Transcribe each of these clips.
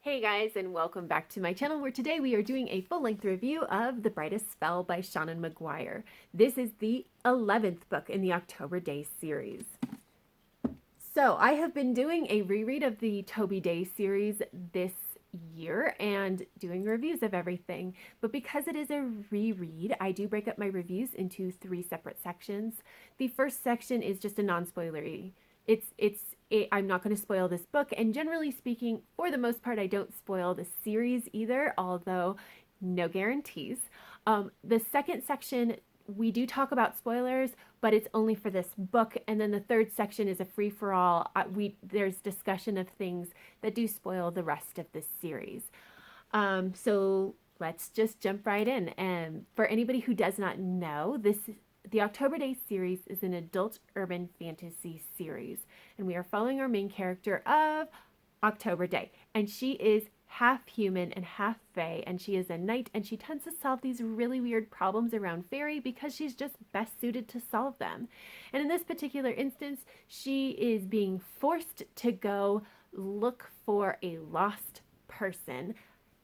Hey guys, and welcome back to my channel where today we are doing a full-length review of The Brightest Fell by Seanan McGuire. This is the 11th book in the October Daye series. So I have been doing a reread of the Toby Daye series this year and doing reviews of everything. But because it is a reread, I do break up my reviews into 3 separate sections. The first section is just a non-spoilery. I'm not going to spoil this book, and generally speaking, for the most part, I don't spoil the series either, although no guarantees. The second section, we do talk about spoilers, but it's only for this book, and then the third section is a free-for-all. There's discussion of things that do spoil the rest of this series. So let's just jump right in. And for anybody who does not know, the October Daye series is an adult urban fantasy series, and we are following our main character of October Daye, and she is half human and half fae, and she is a knight, and she tends to solve these really weird problems around fairy because she's just best suited to solve them. And in this particular instance, she is being forced to go look for a lost person,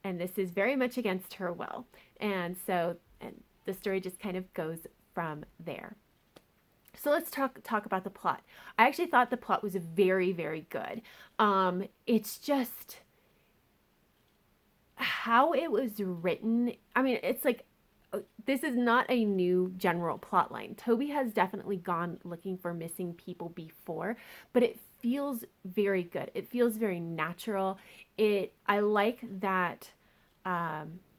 and this is very much against her will. And the story just kind of goes from there. So let's talk about the plot. I actually thought the plot was very, very good. It's just how it was written. I mean, it's like, this is not a new general plot line. Toby has definitely gone looking for missing people before, but it feels very good. It feels very natural. I like that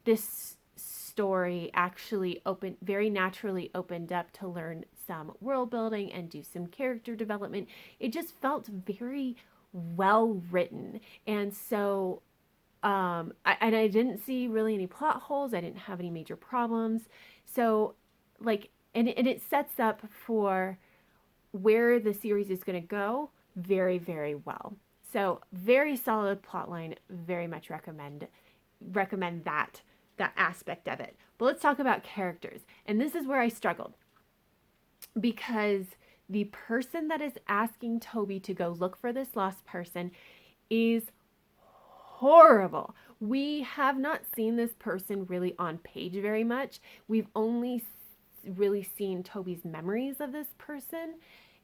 this story actually very naturally opened up to learn some world building and do some character development. It just felt very well written. And so I didn't see really any plot holes. I didn't have any major problems. So and it sets up for where the series is going to go very, very well. So very solid plot line. Very much recommend that aspect of it. But let's talk about characters. And this is where I struggled, because the person that is asking Toby to go look for this lost person is horrible. We have not seen this person really on page very much. We've only really seen Toby's memories of this person.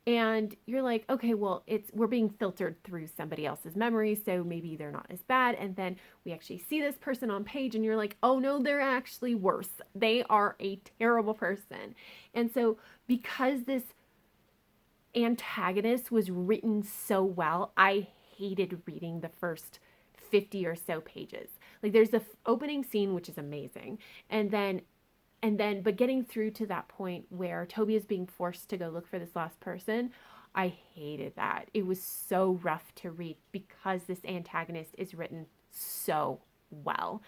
And you're like, okay, well, we're being filtered through somebody else's memories, so maybe they're not as bad. And then we actually see this person on page, and you're like, oh no, they're actually worse. They are a terrible person. And so because this antagonist was written so well, I hated reading the first 50 or so pages. Like, there's the opening scene, which is amazing. But getting through to that point where Toby is being forced to go look for this lost person, I hated that. It was so rough to read because this antagonist is written so well.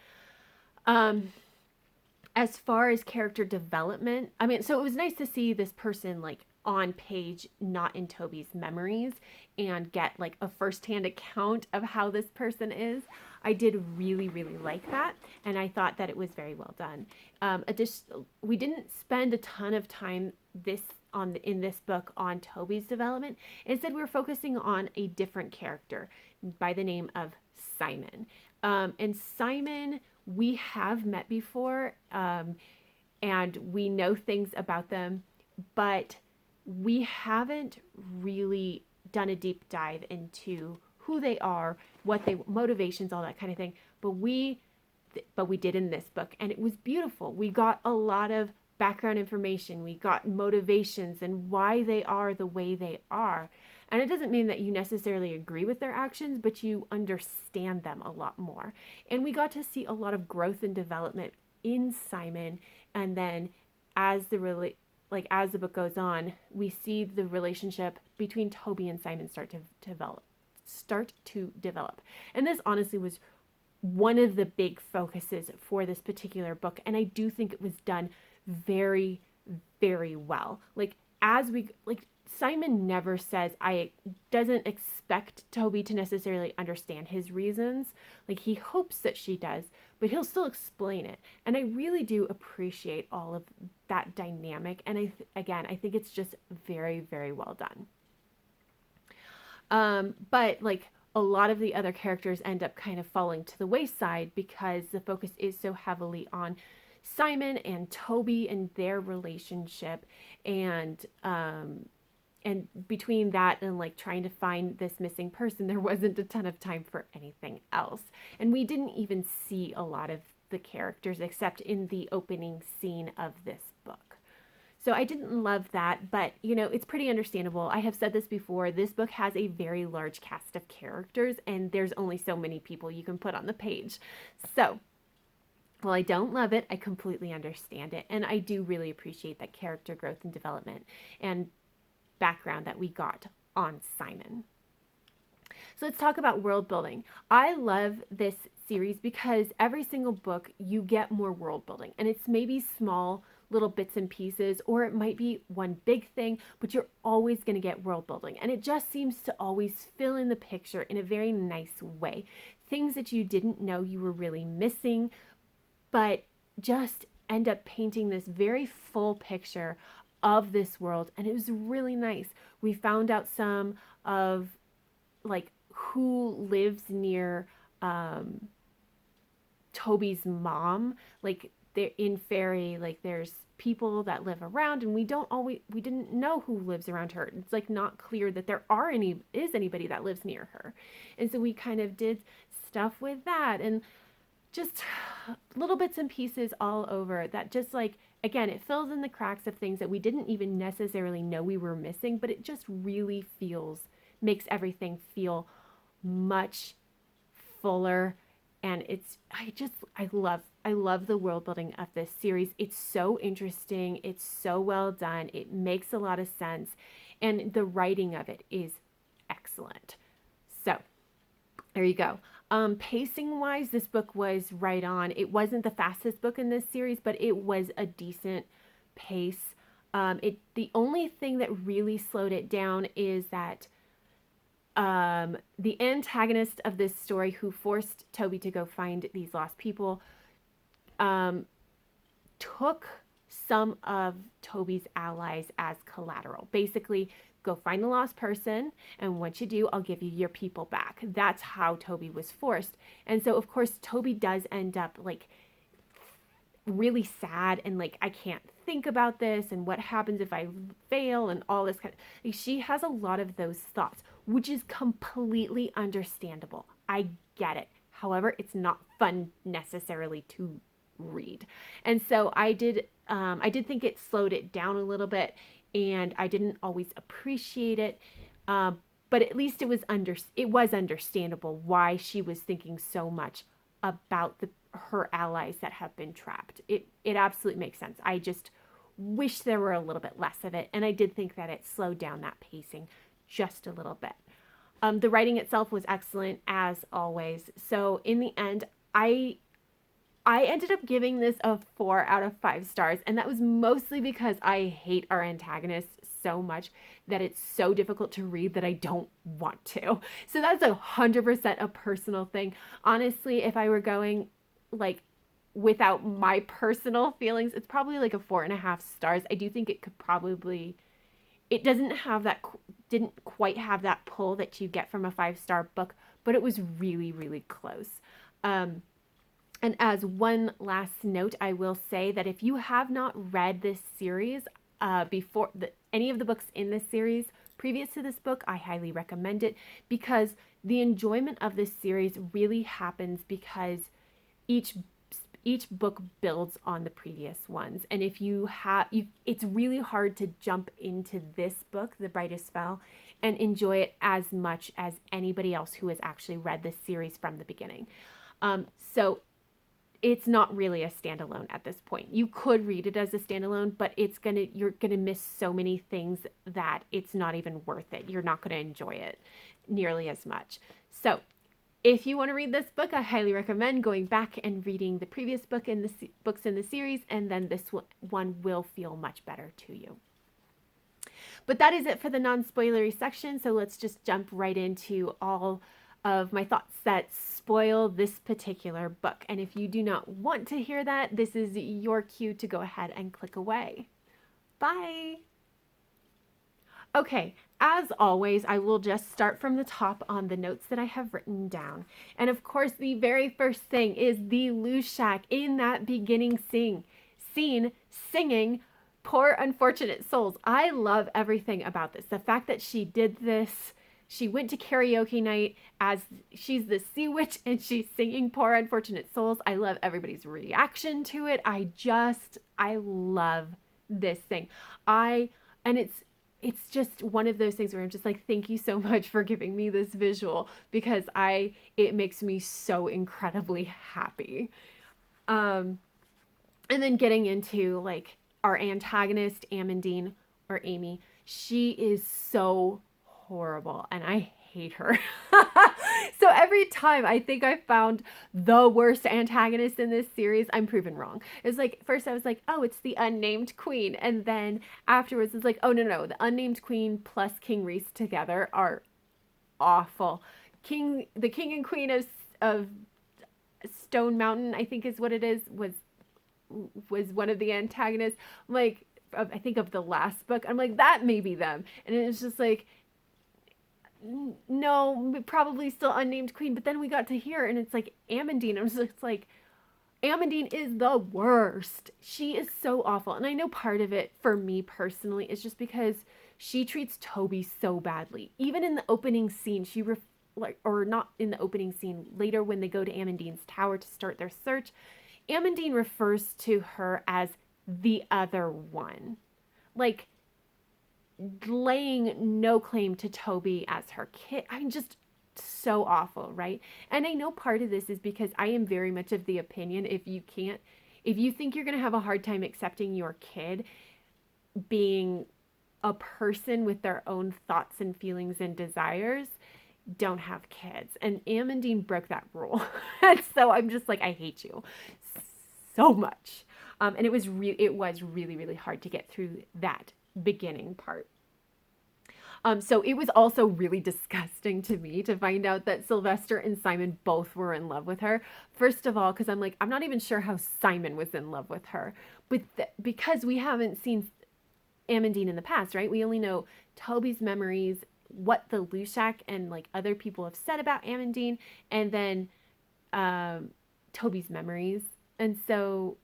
As far as character development, I mean, so it was nice to see this person like on page, not in Toby's memories, and get like a firsthand account of how this person is. I did really, really like that, and I thought that it was very well done. We didn't spend a ton of time in this book on Toby's development. Instead, we were focusing on a different character by the name of Simon. And Simon, we have met before, and we know things about them, but we haven't really done a deep dive into who they are, what they motivations, all that kind of thing. But we did in this book, and it was beautiful. We got a lot of background information. We got motivations and why they are the way they are. And it doesn't mean that you necessarily agree with their actions, but you understand them a lot more. And we got to see a lot of growth and development in Simon. And then as the book goes on, we see the relationship between Toby and Simon start to develop. And this honestly was one of the big focuses for this particular book. And I do think it was done very, very well. Simon never doesn't expect Toby to necessarily understand his reasons. Like, he hopes that she does, but he'll still explain it. And I really do appreciate all of that dynamic. And I think it's just very, very well done. But like a lot of the other characters end up kind of falling to the wayside because the focus is so heavily on Simon and Toby and their relationship, and between that and like trying to find this missing person, there wasn't a ton of time for anything else. And we didn't even see a lot of the characters except in the opening scene of this book. So I didn't love that, but you know, it's pretty understandable. I have said this before, this book has a very large cast of characters and there's only so many people you can put on the page. So while I don't love it, I completely understand it. And I do really appreciate that character growth and development and background that we got on Simon. So let's talk about world building. I love this series because every single book you get more world building, and it's maybe small little bits and pieces, or it might be one big thing, but you're always going to get world building. And it just seems to always fill in the picture in a very nice way. Things that you didn't know you were really missing, but just end up painting this very full picture of this world. And it was really nice. We found out some of like who lives near Toby's mom. Like they're in Fairy, like there's people that live around, and we didn't know who lives around her. It's like not clear that there is anybody that lives near her. And so we kind of did stuff with that, and just little bits and pieces all over that just like, again, it fills in the cracks of things that we didn't even necessarily know we were missing, but it just really makes everything feel much fuller. And I love the world building of this series. It's so interesting. It's so well done. It makes a lot of sense. And the writing of it is excellent. So there you go. Pacing wise, this book was right on. It wasn't the fastest book in this series, but it was a decent pace. The only thing that really slowed it down is that the antagonist of this story, who forced Toby to go find these lost people, took some of Toby's allies as collateral. Basically, go find the lost person, and once you do, I'll give you your people back. That's how Toby was forced. And so, of course, Toby does end up like really sad and like, I can't think about this and what happens if I fail and all this kind of, like, she has a lot of those thoughts, which is completely understandable. I get it. However, it's not fun necessarily to read. And so I did think it slowed it down a little bit, and I didn't always appreciate it. But at least it was understandable why she was thinking so much about her allies that have been trapped. It absolutely makes sense. I just wish there were a little bit less of it, and I did think that it slowed down that pacing just a little bit. The writing itself was excellent as always. So in the end, I ended up giving this a 4 out of 5 stars, and that was mostly because I hate our antagonist so much that it's so difficult to read that I don't want to. So that's 100% a personal thing. Honestly, if I were going like without my personal feelings, it's probably like a 4.5 stars. I do think it didn't quite have that pull that you get from a 5-star book, but it was really, really close. And as one last note, I will say that if you have not read this series before any of the books in this series previous to this book, I highly recommend it, because the enjoyment of this series really happens because each book builds on the previous ones. And if it's really hard to jump into this book, The Brightest Fell, and enjoy it as much as anybody else who has actually read this series from the beginning. So it's not really a standalone at this point. You could read it as a standalone, but you're gonna miss so many things that it's not even worth it. You're not gonna enjoy it nearly as much. So if you want to read this book, I highly recommend going back and reading the previous book in the books in the series, and then this one will feel much better to you. But that is it for the non-spoilery section. So let's just jump right into all of my thoughts that spoil this particular book. And if you do not want to hear that, this is your cue to go ahead and click away. Bye. Okay, as always, I will just start from the top on the notes that I have written down. And of course, the very first thing is the Lushak in that beginning scene singing Poor Unfortunate Souls. I love everything about this. The fact that she did this, she went to karaoke night as she's the sea witch and she's singing Poor Unfortunate Souls. I love everybody's reaction to it. I love this thing. And it's just one of those things where I'm just like, thank you so much for giving me this visual, because it makes me so incredibly happy. And then getting into like our antagonist, Amandine or Amy, she is so horrible and I hate her. So every time I think I found the worst antagonist in this series, I'm proven wrong. It's like, first I was like, oh, it's the unnamed queen. And then afterwards it's like, oh, no. The unnamed queen plus King Rhys together are awful. The king and queen of Stone Mountain, I think is what it is, was one of the antagonists. Like, I think of the last book. I'm like, that may be them. And it's just like, no, probably still unnamed queen. But then we got to here and it's like Amandine. I was just like, Amandine is the worst. She is so awful. And I know part of it for me personally is just because she treats Toby so badly. Even in the opening scene, or not in the opening scene, later when they go to Amandine's tower to start their search, Amandine refers to her as the other one. Like, laying no claim to Toby as her kid. I mean, just so awful, right? And I know part of this is because I am very much of the opinion, if you think you're going to have a hard time accepting your kid being a person with their own thoughts and feelings and desires, don't have kids. And Amandine broke that rule. And so I'm just like, I hate you so much. And it was really, really hard to get through that beginning part. So it was also really disgusting to me to find out that Sylvester and Simon both were in love with her. First of all, because I'm like, I'm not even sure how Simon was in love with her, but because we haven't seen Amandine in the past, right? We only know Toby's memories, what the Lushak and like other people have said about Amandine, and then Toby's memories. And so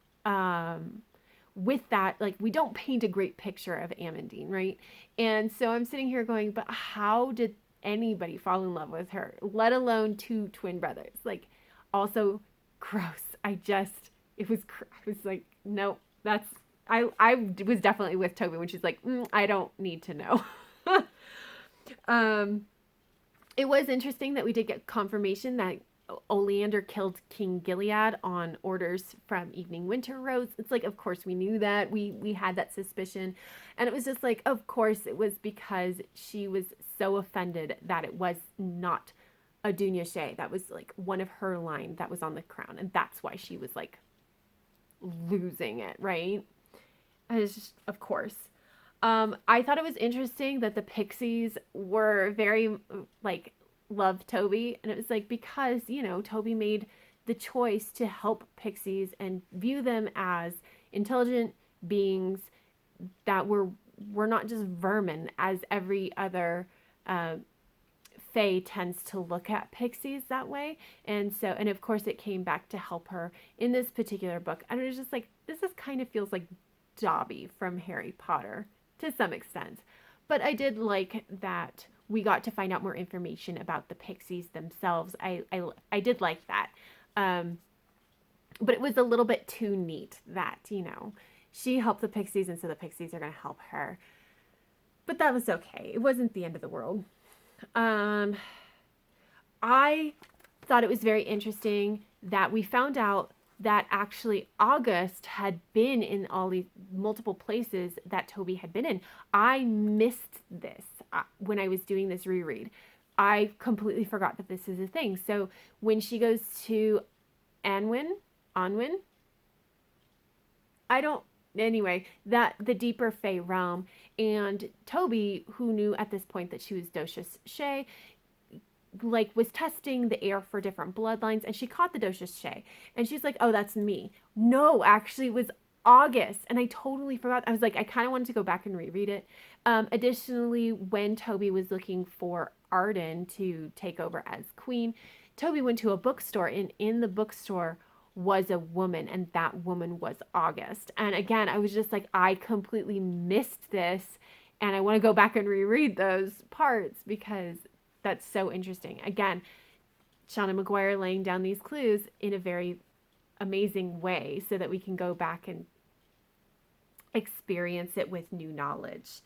with that, like, we don't paint a great picture of Amandine, right? And so I'm sitting here going, but how did anybody fall in love with her, let alone two twin brothers? Like, also gross. I was like, no, I was definitely with Toby when she's like, I don't need to know. It was interesting that we did get confirmation that Oleander killed King Gilead on orders from Evening Winter Rose. It's like, of course we knew that. We had that suspicion. And it was just like, of course it was because she was so offended that it was not a Dunya Shea. That was like one of her line that was on the crown. And that's why she was like losing it, right? And it's just, of course. I thought it was interesting that the Pixies were very like, love Toby, and it was like, because Toby made the choice to help Pixies and view them as intelligent beings that were not just vermin as every other Fae tends to look at Pixies that way. And of course it came back to help her in this particular book. And it was just like, this kind of feels like Dobby from Harry Potter to some extent. But I did like that we got to find out more information about the Pixies themselves. I did like that. But it was a little bit too neat that, she helped the Pixies and so the Pixies are going to help her. But that was okay. It wasn't the end of the world. I thought it was very interesting that we found out that actually August had been in all these multiple places that Toby had been in. I missed this when I was doing this reread. I completely forgot that this is a thing. So when she goes to Anwin, the deeper Fae realm, and Toby, who knew at this point that she was Docious Shea, like was testing the air for different bloodlines, and she caught the Docious Shea, and she's like, oh, that's me. No, actually it was August, and I totally forgot. I was like, I kind of wanted to go back and reread it. Additionally, when Toby was looking for Arden to take over as queen, Toby went to a bookstore, and in the bookstore was a woman, and that woman was August. And again, I was just like, I completely missed this, and I want to go back and reread those parts because that's so interesting. Again, Seanan McGuire laying down these clues in a very amazing way so that we can go back and experience it with new knowledge.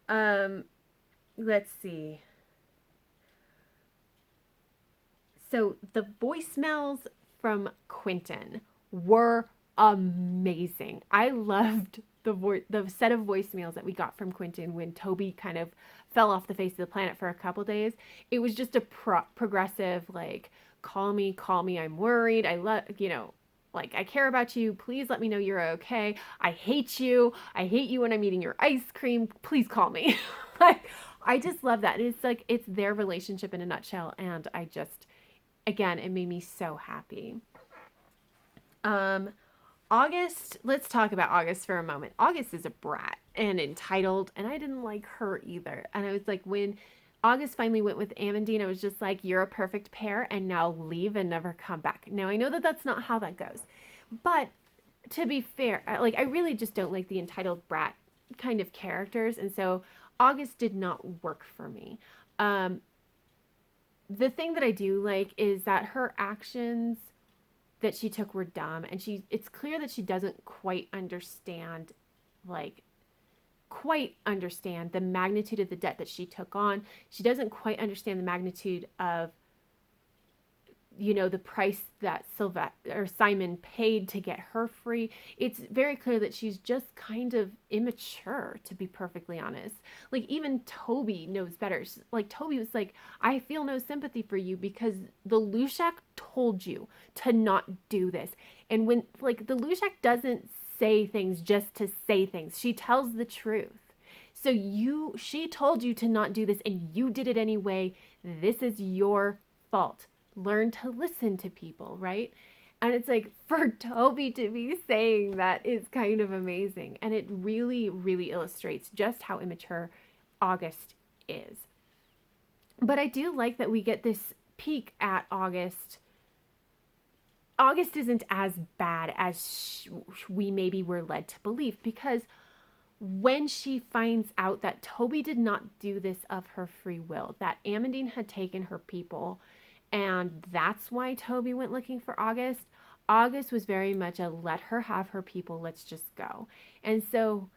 Let's see. So the voicemails from Quentin were amazing. I loved the set of voicemails that we got from Quentin when Toby kind of fell off the face of the planet for a couple days. It was just a progressive, like, call me, I'm worried. I love, like, I care about you. Please let me know you're okay. I hate you. I hate you when I'm eating your ice cream. Please call me. Like, I just love that. It's like, it's their relationship in a nutshell. And I just, again, it made me so happy. August, let's talk about August for a moment. August is a brat and entitled, and I didn't like her either. And I was like, when August finally went with Amandine, I was just like, you're a perfect pair, and now leave and never come back. Now, I know that that's not how that goes. But to be fair, like, I really just don't like the entitled brat kind of characters. And so August did not work for me. The thing that I do like is that her actions that she took were dumb, and it's clear that she doesn't quite understand the magnitude of the debt that she took on. She doesn't quite understand the magnitude of the price that Simon paid to get her free. It's very clear that she's just kind of immature, to be perfectly honest. Like, even Toby knows better. Like, Toby was like, I feel no sympathy for you because the Lushak told you to not do this. And when, like, the Lushak doesn't say things just to say things. She tells the truth. So she told you to not do this and you did it anyway. This is your fault. Learn to listen to people, right? And it's like, for Toby to be saying that is kind of amazing. And it really, really illustrates just how immature August is. But I do like that we get this peek at August. August isn't as bad as we maybe were led to believe, because when she finds out that Toby did not do this of her free will, that Amandine had taken her people, and that's why Toby went looking for August. August was very much a let her have her people, let's just go. And so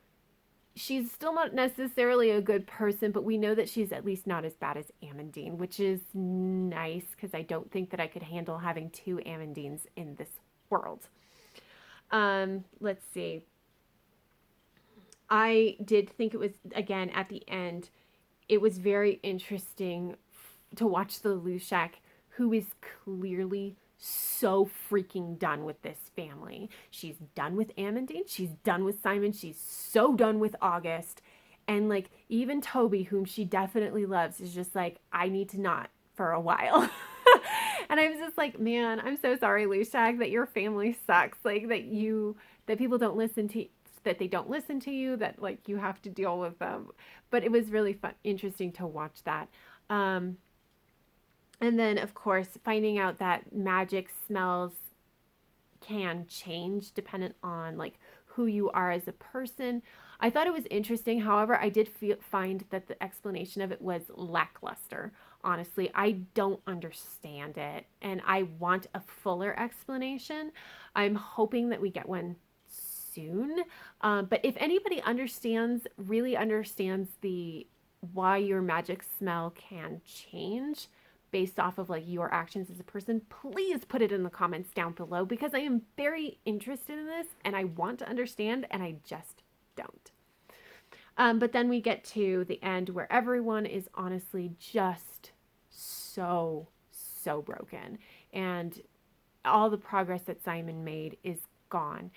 she's still not necessarily a good person, but we know that she's at least not as bad as Amandine, which is nice because I don't think that I could handle having two Amandines in this world. Let's see. I did think it was, again, at the end, it was very interesting to watch the Lushak, who is clearly so freaking done with this family. She's done with Amandine. She's done with Simon. She's so done with August. And, like, even Toby, whom she definitely loves, is just like, I need to not for a while. And I was just like, man, I'm so sorry, Lushak, that your family sucks. Like, that people don't listen to, that they don't listen to you, that, like, you have to deal with them. But it was really fun, interesting to watch that. And then, of course, finding out that magic smells can change dependent on, like, who you are as a person. I thought it was interesting. However, I did find that the explanation of it was lackluster. Honestly, I don't understand it, and I want a fuller explanation. I'm hoping that we get one soon. But if anybody really understands why your magic smell can change based off of, like, your actions as a person, please put it in the comments down below, because I am very interested in this and I want to understand, and I just don't. But then we get to the end where everyone is honestly just so broken, and all the progress that Simon made is gone.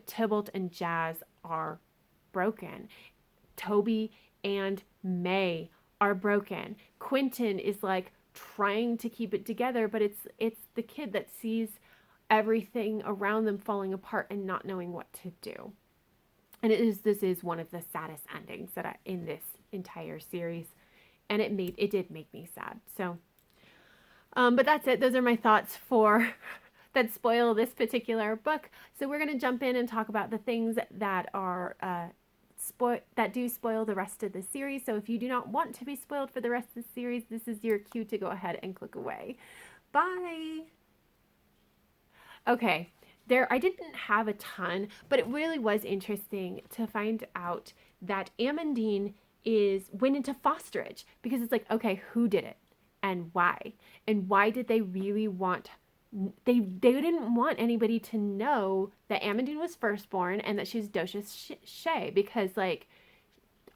Tybalt and Jazz are broken. Toby and May are broken. Quentin is, like, trying to keep it together, but it's the kid that sees everything around them falling apart and not knowing what to do. And this is one of the saddest endings in this entire series, and it did make me sad. So, but that's it. Those are my thoughts for that spoil this particular book. So we're going to jump in and talk about the things that are that do spoil the rest of the series. So if you do not want to be spoiled for the rest of the series, this is your cue to go ahead and click away. Bye. Okay. I didn't have a ton, but it really was interesting to find out that Amandine went into fosterage, because it's like, okay, who did it and why? And why did they really want, they didn't want anybody to know that Amandine was firstborn and that she was Docious Shay, because like,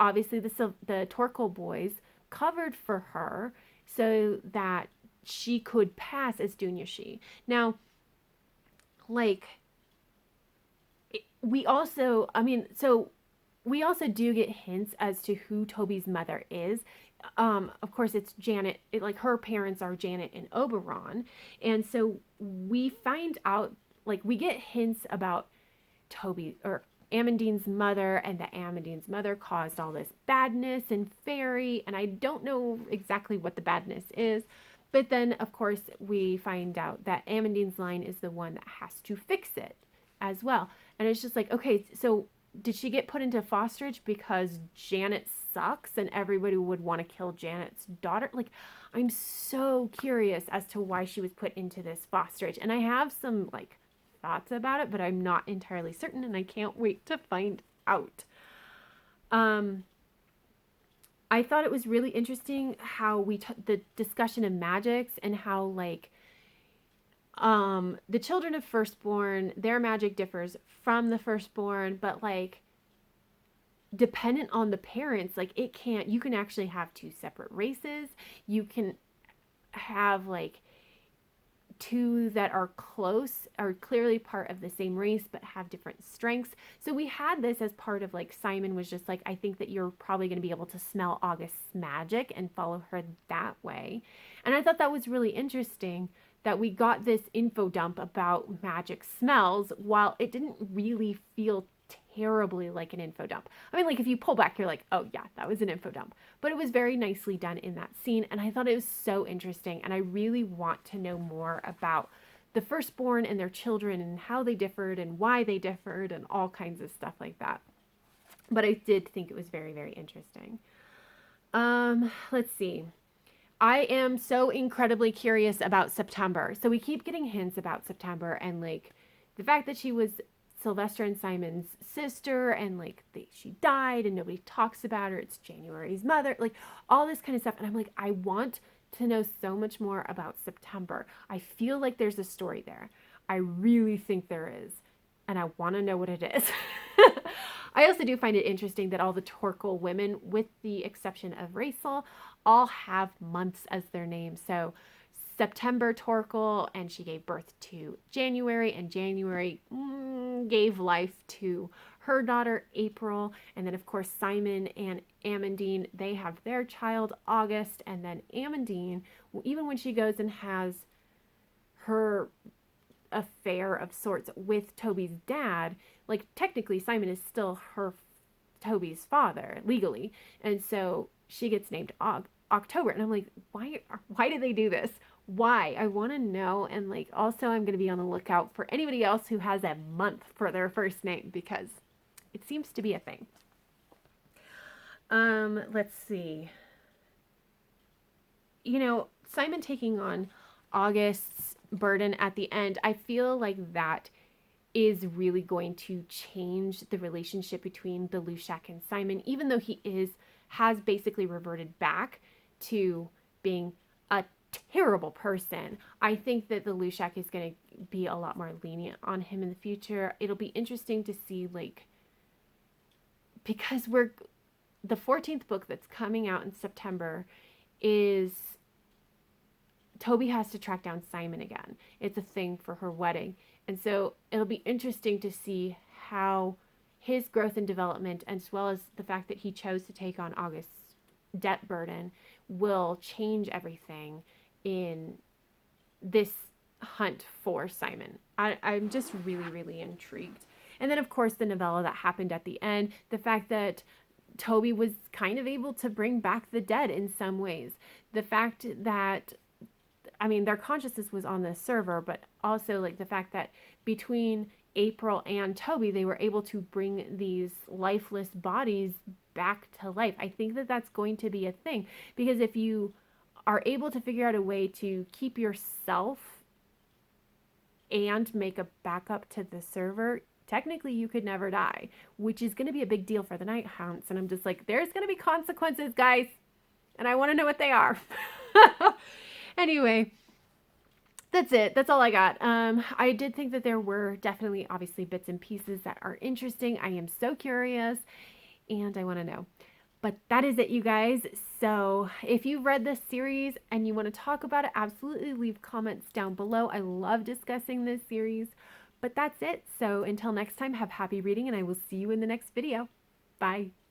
obviously the Torquil boys covered for her so that she could pass as Dunyashi. Now, like, we also do get hints as to who Toby's mother is. Of course, it's Janet. Like, her parents are Janet and Oberon. And so we find out, like, we get hints about Toby or Amandine's mother, and that Amandine's mother caused all this badness in Fairy. And I don't know exactly what the badness is. But then, of course, we find out that Amandine's line is the one that has to fix it as well. And it's just like, okay, so did she get put into fosterage because Janet sucks and everybody would want to kill Janet's daughter? Like, I'm so curious as to why she was put into this fosterage. And I have some, like, thoughts about it, but I'm not entirely certain, and I can't wait to find out. I thought it was really interesting how the discussion of magics, and how, like, the children of firstborn, their magic differs from the firstborn, but like, dependent on the parents, like, you can actually have two separate races. You can have like two that are clearly part of the same race, but have different strengths. So we had this as part of, like, Simon was just like, I think that you're probably going to be able to smell August's magic and follow her that way. And I thought that was really interesting, that we got this info dump about magic smells while it didn't really feel terribly like an info dump. I mean, like, if you pull back, you're like, oh yeah, that was an info dump. But it was very nicely done in that scene, and I thought it was so interesting, and I really want to know more about the firstborn and their children and how they differed and why they differed and all kinds of stuff like that. But I did think it was very, very interesting. Let's see. I am so incredibly curious about September. So we keep getting hints about September, and like the fact that she was Sylvester and Simon's sister, and like she died and nobody talks about her. It's January's mother, like all this kind of stuff. And I'm like, I want to know so much more about September. I feel like there's a story there. I really think there is. And I want to know what it is. I also do find it interesting that all the Torquil women, with the exception of Raisel, all have months as their name. So September Torquil, and she gave birth to January, and January gave life to her daughter April. And then, of course, Simon and Amandine, they have their child August. And then Amandine, even when she goes and has her affair of sorts with Toby's dad, like, technically Simon is still Toby's father legally, and so she gets named October. And I'm like, why did they do this? Why? I want to know. And like, also, I'm going to be on the lookout for anybody else who has a month for their first name, because it seems to be a thing. Let's see. You know, Simon taking on August's burden at the end, I feel like that is really going to change the relationship between the Lushak and Simon, even though he has basically reverted back to being a terrible person. I think that the Lushak is going to be a lot more lenient on him in the future. It'll be interesting to see, like, because the 14th book that's coming out in September is Toby has to track down Simon again. It's a thing for her wedding. And so it'll be interesting to see how his growth and development, as well as the fact that he chose to take on August's debt burden, will change everything in this hunt for Simon. I'm just really, really intrigued. And then, of course, the novella that happened at the end, the fact that Toby was kind of able to bring back the dead in some ways. The fact that, I mean, their consciousness was on the server, but also like the fact that between April and Toby, they were able to bring these lifeless bodies back to life. I think that that's going to be a thing, because if you are able to figure out a way to keep yourself and make a backup to the server, technically you could never die, which is going to be a big deal for the night hounds. And I'm just like, there's going to be consequences, guys, and I want to know what they are. Anyway, that's it. That's all I got. I did think that there were definitely, obviously, bits and pieces that are interesting. I am so curious, and I want to know. But that is it, you guys. So if you've read this series and you want to talk about it, absolutely leave comments down below. I love discussing this series. But that's it. So until next time, have happy reading, and I will see you in the next video. Bye.